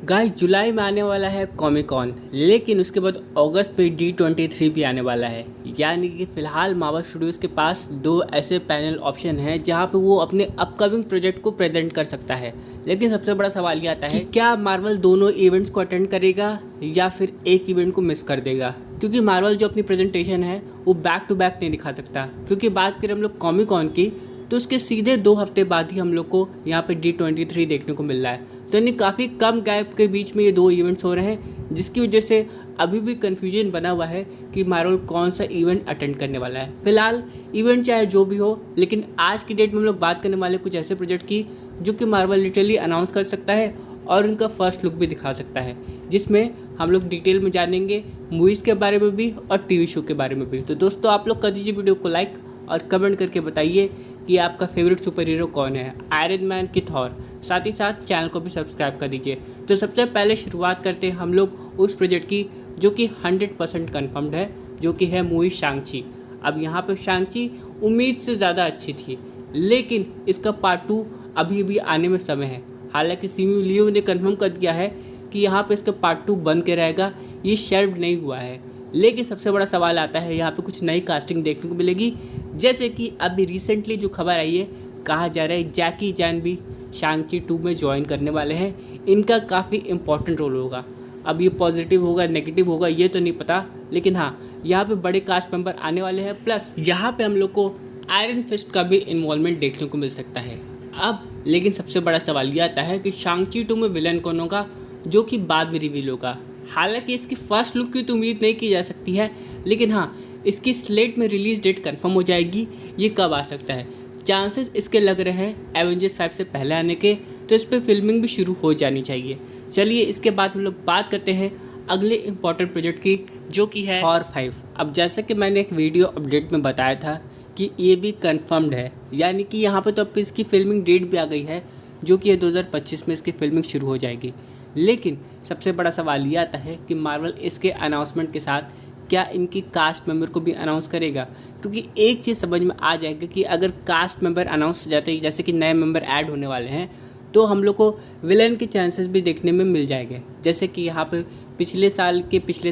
Guys जुलाई में आने वाला है कॉमिक कॉन, लेकिन उसके बाद अगस्त में D23 भी आने वाला है। यानी कि फ़िलहाल मार्वल स्टूडियोज़ के पास दो ऐसे पैनल ऑप्शन हैं जहां पे वो अपने अपकमिंग प्रोजेक्ट को प्रेजेंट कर सकता है। लेकिन सबसे बड़ा सवाल ये आता है कि क्या मार्वल दोनों इवेंट्स को अटेंड करेगा या फिर एक इवेंट को मिस कर देगा, क्योंकि मार्वल जो अपनी प्रेजेंटेशन है वो बैक टू बैक नहीं दिखा सकता। क्योंकि बात करें हम लोग कॉमिक कॉन की तो उसके सीधे 2 हफ्ते बाद ही हम लोग को यहाँ पे D23 देखने को मिल रहा है। तो यानी काफ़ी कम गैप के बीच में ये 2 इवेंट्स हो रहे हैं, जिसकी वजह से अभी भी कन्फ्यूजन बना हुआ है कि मार्वल कौन सा इवेंट अटेंड करने वाला है। फिलहाल इवेंट चाहे जो भी हो, लेकिन आज की डेट में हम लोग बात करने वाले कुछ ऐसे प्रोजेक्ट की जो कि मार्वल लिटरली अनाउंस कर सकता है और उनका फर्स्ट लुक भी दिखा सकता है, जिसमें हम लोग डिटेल में जानेंगे मूवीज़ के बारे में भी और टीवी शो के बारे में भी। तो दोस्तों आप लोग कर दीजिए वीडियो को लाइक और कमेंट करके बताइए कि आपका फेवरेट सुपर हीरो कौन है, आयरन मैन की थॉर। साथ ही साथ चैनल को भी सब्सक्राइब कर दीजिए। तो सबसे पहले शुरुआत करते हैं हम लोग उस प्रोजेक्ट की जो कि 100% कन्फर्म्ड है, जो कि है मूवी शांग-ची। अब यहाँ पे शांग-ची उम्मीद से ज़्यादा अच्छी थी, लेकिन इसका पार्ट 2 अभी भी आने में समय है। हालांकि सिमी लियो ने कन्फर्म कर दिया है कि यहाँ पे इसका पार्ट 2 बन के रहेगा, ये शेल्व्ड नहीं हुआ है। लेकिन सबसे बड़ा सवाल आता है यहाँ पे कुछ नई कास्टिंग देखने को मिलेगी, जैसे कि अभी रिसेंटली जो खबर आई है, कहा जा रहा है जैकी चैन भी शांग-ची 2 में ज्वाइन करने वाले हैं। इनका काफ़ी इंपॉर्टेंट रोल होगा। अब ये पॉजिटिव होगा नेगेटिव होगा ये तो नहीं पता, लेकिन हाँ यहाँ पे बड़े कास्ट मेंबर आने वाले हैं। प्लस यहाँ पे हम लोग को आयरन फिस्ट का भी इन्वॉल्वमेंट देखने को मिल सकता है। अब लेकिन सबसे बड़ा सवाल ये आता है कि शांग-ची 2 में विलन कौन होगा, जो कि बाद में रिवील होगा। हालांकि इसकी फर्स्ट लुक की तो उम्मीद नहीं की जा सकती है, लेकिन हाँ इसकी स्लेट में रिलीज डेट कंफर्म हो जाएगी। ये कब आ सकता है, चांसेस इसके लग रहे हैं एवेंजर्स 5 से पहले आने के, तो इस पर फिल्मिंग भी शुरू हो जानी चाहिए। चलिए इसके बाद हम लोग बात करते हैं अगले इम्पॉर्टेंट प्रोजेक्ट की, जो कि है थॉर 5। अब जैसे कि मैंने एक वीडियो अपडेट में बताया था कि ये भी कन्फर्म्ड है, यानी कि यहाँ पर तो अब इसकी फिल्मिंग डेट भी आ गई है, जो कि 2025 में इसकी फिल्मिंग शुरू हो जाएगी। लेकिन सबसे बड़ा सवाल ये आता है कि मार्वल इसके अनाउंसमेंट के साथ क्या इनकी कास्ट मेंबर को भी अनाउंस करेगा, क्योंकि एक चीज़ समझ में आ जाएगा कि अगर कास्ट मेंबर अनाउंस हो जाते हैं, जैसे कि नए मेंबर ऐड होने वाले हैं, तो हम लोग को विलन के चांसेस भी देखने में मिल जाएंगे। जैसे कि यहाँ पे पिछले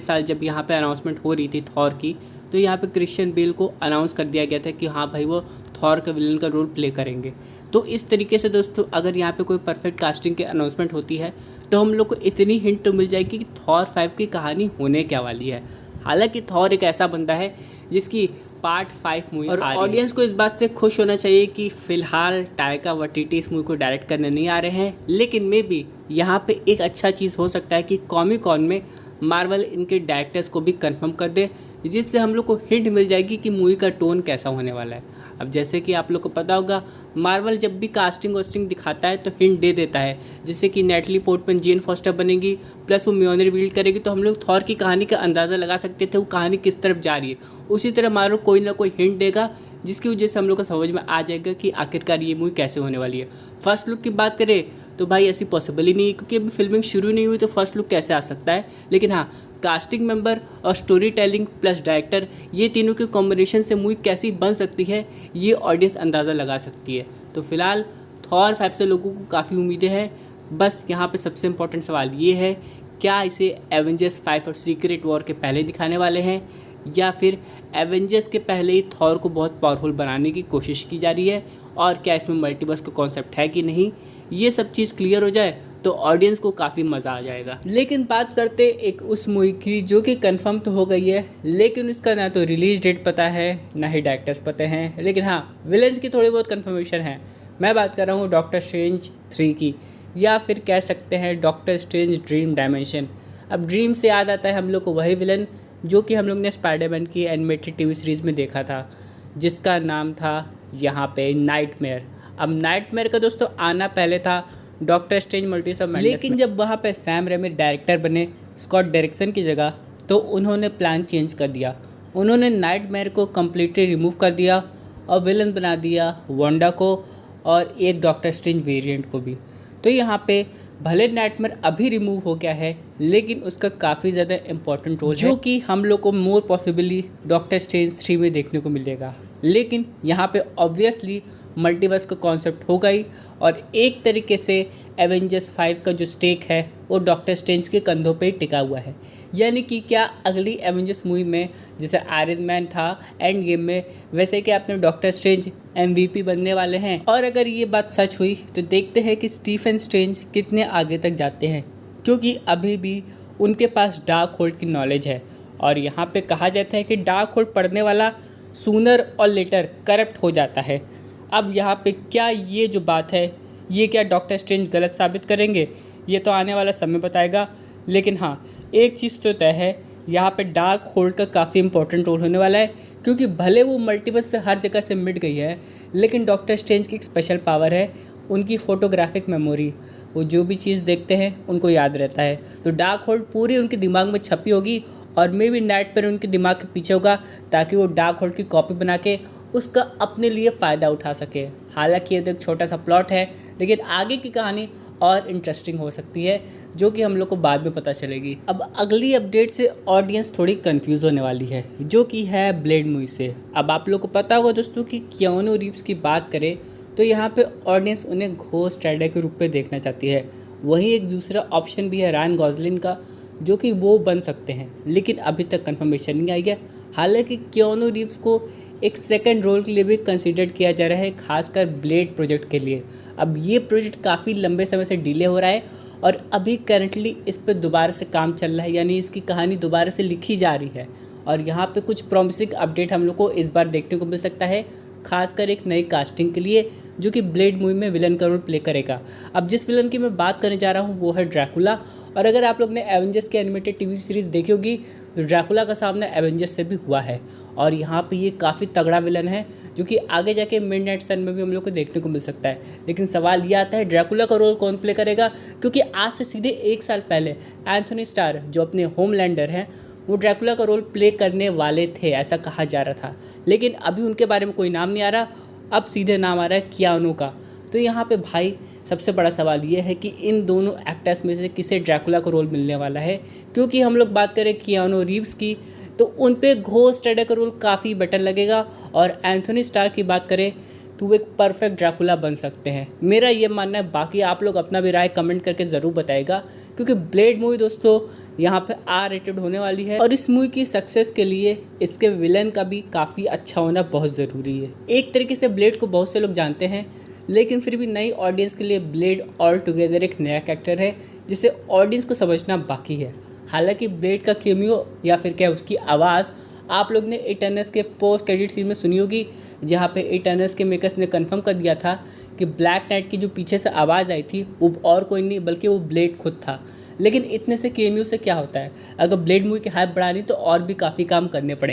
साल जब यहाँ पे अनाउंसमेंट हो रही थी थॉर की, तो यहाँ पे क्रिश्चियन बेल को अनाउंस कर दिया गया था कि हाँ भाई वो थॉर का विलन का रोल प्ले करेंगे। तो इस तरीके से दोस्तों अगर यहाँ पे कोई परफेक्ट कास्टिंग की अनाउंसमेंट होती है तो हम लोग को इतनी हिंट तो मिल जाएगी कि थॉर 5 की कहानी होने क्या वाली है। हालांकि थॉर एक ऐसा बंदा है जिसकी पार्ट 5 मूवी और ऑडियंस को इस बात से खुश होना चाहिए कि फ़िलहाल टाइका वाइटिटी इस मूवी को डायरेक्ट करने नहीं आ रहे हैं। लेकिन मे बी यहाँ पे एक अच्छा चीज़ हो सकता है कि कॉमिक कॉन में मार्वल इनके डायरेक्टर्स को भी कंफर्म कर दे, जिससे हम लोग को हिंट मिल जाएगी कि मूवी का टोन कैसा होने वाला है। अब जैसे कि आप लोग को पता होगा, मार्वल जब भी कास्टिंग वास्टिंग दिखाता है तो हिंट दे देता है, जैसे कि नेटली पोर्टमैन जेन फॉस्टर बनेगी, प्लस वो म्योनर बिल्ड करेगी, तो हम लोग थॉर की कहानी का अंदाज़ा लगा सकते थे वो कहानी किस तरफ जा रही है। उसी तरह मार्वल कोई ना कोई हिंट देगा, जिसकी वजह से हम लोग को समझ में आ जाएगा कि आखिरकार ये मूवी कैसे होने वाली है। फर्स्ट लुक की बात करें तो भाई ऐसी पॉसिबल ही नहीं है, क्योंकि अभी फिल्मिंग शुरू नहीं हुई तो फर्स्ट लुक कैसे आ सकता है। लेकिन हाँ कास्टिंग मेंबर और स्टोरी टेलिंग प्लस डायरेक्टर, ये तीनों के कॉम्बिनेशन से मूवी कैसी बन सकती है ये ऑडियंस अंदाज़ा लगा सकती है। तो फिलहाल थॉर 5 से लोगों को काफ़ी उम्मीदें हैं। बस यहाँ पे सबसे इम्पोर्टेंट सवाल ये है, क्या इसे एवेंजर्स 5 और सीक्रेट वॉर के पहले दिखाने वाले हैं, या फिर एवेंजर्स के पहले ही थॉर को बहुत पावरफुल बनाने की कोशिश की जा रही है, और क्या इसमें मल्टीवर्स का कॉन्सेप्ट है कि नहीं। ये सब चीज़ क्लियर हो जाए तो ऑडियंस को काफ़ी मज़ा आ जाएगा। लेकिन बात करते एक उस मूवी की जो कि कंफर्म तो हो गई है, लेकिन उसका ना तो रिलीज डेट पता है ना ही डायरेक्टर्स पता हैं, लेकिन हाँ विलेंस की थोड़ी बहुत कंफर्मेशन है। मैं बात कर रहा हूँ डॉक्टर स्ट्रेंज 3 की, या फिर कह सकते हैं डॉक्टर स्ट्रेंज ड्रीम डायमेंशन। अब ड्रीम से याद आता है हम लोग को वही विलन जो कि हम लोग ने स्पाइडरमैन की एनिमेटेड टीवी सीरीज़ में देखा था, जिसका नाम था यहाँ पे नाइटमेयर। अब नाइटमेयर का दोस्तों आना पहले था doctor strange multiverse of madness, लेकिन जब वहाँ पे सैम रेमी डायरेक्टर बने स्कॉट डेरिक्सन की जगह, तो उन्होंने प्लान चेंज कर दिया। उन्होंने नाइटमेयर को कम्प्लीटली रिमूव कर दिया और विलन बना दिया वांडा को और एक डॉक्टर स्ट्रेंज वेरिएंट को भी। तो यहाँ पे भले नाइटमेयर अभी रिमूव हो गया है, लेकिन उसका काफ़ी ज़्यादा इंपॉर्टेंट रोल है, जो कि हम लोग को मोर पॉसिबली डॉक्टर स्ट्रेंज 3 में देखने को मिलेगा। लेकिन यहाँ पे ऑब्वियसली मल्टीवर्स का कॉन्सेप्ट होगा ही, और एक तरीके से एवेंजर्स 5 का जो स्टेक है वो डॉक्टर स्ट्रेंज के कंधों पे ही टिका हुआ है। यानी कि क्या अगली एवेंजर्स मूवी में जैसे आयरन मैन था एंड गेम में, वैसे कि अपने डॉक्टर स्ट्रेंज MVP बनने वाले हैं। और अगर ये बात सच हुई तो देखते हैं कि स्टीफन स्ट्रेंज कितने आगे तक जाते हैं, क्योंकि अभी भी उनके पास डार्क होल्ड की नॉलेज है। और यहाँ पे कहा जाता है कि डार्क होल्ड पढ़ने वाला सूनर और लेटर करप्ट हो जाता है। अब यहाँ पे क्या ये जो बात है, ये क्या डॉक्टर स्ट्रेंज गलत साबित करेंगे, ये तो आने वाला समय बताएगा। लेकिन हाँ, एक चीज़ तो तय है, यहाँ पे डार्क होल्ड का काफ़ी इंपॉर्टेंट रोल होने वाला है, क्योंकि भले वो मल्टीवर्स से हर जगह से मिट गई है, लेकिन डॉक्टर स्ट्रेंज की एक स्पेशल पावर है, उनकी फ़ोटोग्राफिक मेमोरी। वो जो भी चीज़ देखते हैं उनको याद रहता है। तो डार्क होल्ड पूरी उनके दिमाग में छपी होगी और मे भी नेट पर उनके दिमाग के पीछे होगा, ताकि वो डार्क होल्ड की कॉपी बना के उसका अपने लिए फ़ायदा उठा सके। हालांकि ये तो एक छोटा सा प्लॉट है, लेकिन आगे की कहानी और इंटरेस्टिंग हो सकती है, जो कि हम लोग को बाद में पता चलेगी। अब अगली अपडेट से ऑडियंस थोड़ी कंफ्यूज होने वाली है, जो कि है ब्लेड मूवी से। अब आप लोग को पता होगा दोस्तों कि कियानू रीव्स की बात करें तो यहाँ पे ऑडियंस उन्हें घोस्ट राइडर के रूप में देखना चाहती है। वहीं एक दूसरा ऑप्शन भी है रायन गॉसलिन का, जो कि वो बन सकते हैं, लेकिन अभी तक कंफर्मेशन नहीं आई है। हालांकि कियानू रीव्स को एक सेकंड रोल के लिए भी कंसीडर किया जा रहा है, खासकर ब्लेड प्रोजेक्ट के लिए। अब ये प्रोजेक्ट काफ़ी लंबे समय से डिले हो रहा है और अभी करंटली इस पर दोबारा से काम चल रहा है, यानी इसकी कहानी दोबारा से लिखी जा रही है। और यहाँ पे कुछ प्रॉमिसिंग अपडेट हम लोग को इस बार देखने को मिल सकता है, खासकर एक नई कास्टिंग के लिए, जो कि ब्लेड मूवी में विलन का रोल प्ले करेगा। अब जिस विलन की मैं बात करने जा रहा हूँ वो है ड्रैकुला। और अगर आप लोग ने एवेंजर्स की एनिमेटेड टीवी सीरीज़ देखी होगी तो ड्रैकुला का सामना एवेंजर्स से भी हुआ है, और यहाँ पे ये काफ़ी तगड़ा विलन है, जो कि आगे जाके मिडनाइट सन में भी हम लोग को देखने को मिल सकता है। लेकिन सवाल ये आता है ड्रैकुला का रोल कौन प्ले करेगा, क्योंकि आज से सीधे 1 साल पहले एंथोनी स्टार, जो अपने होमलैंडर हैं, वो ड्रैकुला का रोल प्ले करने वाले थे, ऐसा कहा जा रहा था। लेकिन अभी उनके बारे में कोई नाम नहीं आ रहा, अब सीधे नाम आ रहा है कियानू का। तो यहाँ पे भाई सबसे बड़ा सवाल ये है कि इन दोनों एक्टर्स में से किसे ड्रैकुला का रोल मिलने वाला है, क्योंकि हम लोग बात करें कियानू रीव्स की तो उन पे घोस्ट राइडर का रोल काफ़ी बेटर लगेगा, और एंथोनी स्टार की बात करें तो वो एक परफेक्ट ड्रैकुला बन सकते हैं। मेरा ये मानना है, बाकी आप लोग अपना भी राय कमेंट करके ज़रूर बताएगा, क्योंकि ब्लेड मूवी दोस्तों यहाँ पे R-rated होने वाली है, और इस मूवी की सक्सेस के लिए इसके विलन का भी काफ़ी अच्छा होना बहुत ज़रूरी है। एक तरीके से ब्लेड को बहुत से लोग जानते हैं, लेकिन फिर भी नई ऑडियंस के लिए ब्लेड ऑल टुगेदर एक नया कैरेक्टर है, जिसे ऑडियंस को समझना बाकी है। हालांकि ब्लेड का केमियो या फिर क्या उसकी आवाज़ आप लोग ने इटर्नल्स के पोस्ट क्रेडिट सीन में सुनी होगी, जहाँ पे इटर्नल्स के मेकर्स ने कंफर्म कर दिया था कि ब्लैक नाइट की जो पीछे से आवाज़ आई थी वो और कोई नहीं बल्कि वो ब्लेड खुद था। लेकिन इतने से केमियो से क्या होता है, अगर ब्लेड मूवी की हाइप बढ़ानी तो और भी काफ़ी काम करने पड़ेंगे।